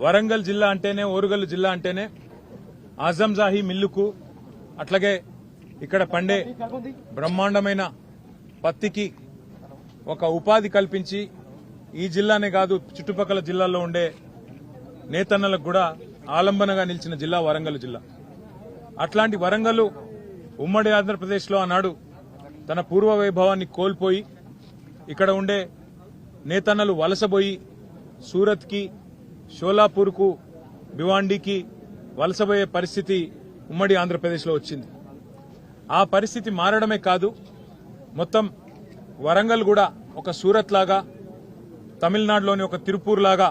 వరంగల్ జిల్లా అంటేనే, ఓరుగల్లు జిల్లా అంటేనే ఆజంజాహి మిల్లుకు, అట్లాగే ఇక్కడ పండే బ్రహ్మాండమైన పత్తికి ఒక ఉపాధి కల్పించి ఈ జిల్లానే కాదు చుట్టుపక్కల జిల్లాల్లో ఉండే నేతన్నలకు కూడా ఆలంబనగా నిలిచిన జిల్లా వరంగల్ జిల్లా. అట్లాంటి వరంగల్ ఉమ్మడి ఆంధ్రప్రదేశ్లో ఆనాడు తన పూర్వ వైభవాన్ని కోల్పోయి ఇక్కడ ఉండే నేతన్నలు వలసబోయి సూరత్కి, షోలాపూర్కు, భివాండీకి వలసబోయే పరిస్థితి ఉమ్మడి ఆంధ్రప్రదేశ్లో వచ్చింది. ఆ పరిస్థితి మారడమే కాదు, మొత్తం వరంగల్ కూడా ఒక సూరత్ లాగా, తమిళనాడులోని ఒక తిరుపూర్ లాగా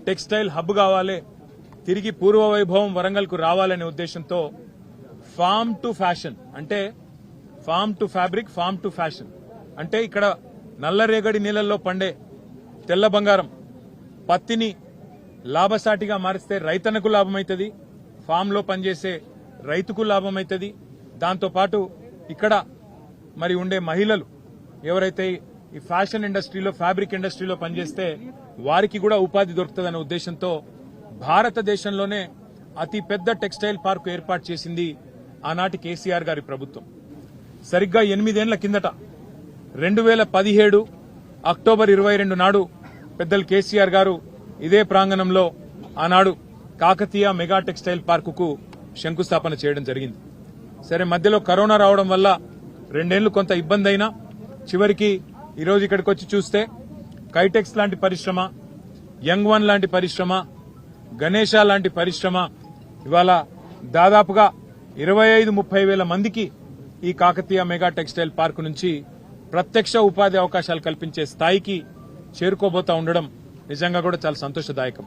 టెక్స్టైల్ హబ్ కావాలి, తిరిగి పూర్వ వైభవం వరంగల్కు రావాలనే ఉద్దేశంతో ఫార్మ్ టు ఫ్యాషన్ అంటే farm to fabric, farm to fashion అంటే ఇక్కడ నల్లరేగడి నీళ్లలో పండే తెల్ల బంగారం పత్తిని లాభసాటిగా మారిస్తే రైతన్నకు లాభమైతుంది, ఫామ్లో పనిచేసే రైతుకు లాభమైతుంది. దాంతోపాటు ఇక్కడ మరి ఉండే మహిళలు ఎవరైతే ఈ ఫ్యాషన్ ఇండస్ట్రీలో, ఫ్యాబ్రిక్ ఇండస్ట్రీలో పనిచేస్తే వారికి కూడా ఉపాధి దొరుకుతుందనే ఉద్దేశంతో భారతదేశంలోనే అతి పెద్ద టెక్స్టైల్ పార్కు ఏర్పాటు చేసింది ఆనాటి కేసీఆర్ గారి ప్రభుత్వం. సరిగ్గా 8 ఏళ్ల కిందట 2017 అక్టోబర్ 22 నాడు పెద్దలు కేసీఆర్ గారు ఇదే ప్రాంగణంలో ఆనాడు కాకతీయ మెగా టెక్స్టైల్ పార్కుకు శంకుస్థాపన చేయడం జరిగింది. సరే, మధ్యలో కరోనా రావడం వల్ల 2 ఏళ్లు కొంత ఇబ్బంది అయినా చివరికి ఈరోజు ఇక్కడికి వచ్చి చూస్తే కైటెక్స్ లాంటి పరిశ్రమ, యంగ్ వన్ లాంటి పరిశ్రమ, గణేష లాంటి పరిశ్రమ ఇవాళ దాదాపుగా 25-30 వేల మందికి ఈ కాకతీయ మెగా టెక్స్టైల్ పార్కు నుంచి ప్రత్యక్ష ఉపాధి అవకాశాలు కల్పించే స్థాయికి చేరుకోబోతా ఉండడం నిజంగా కూడా చాలా సంతోషదాయకం.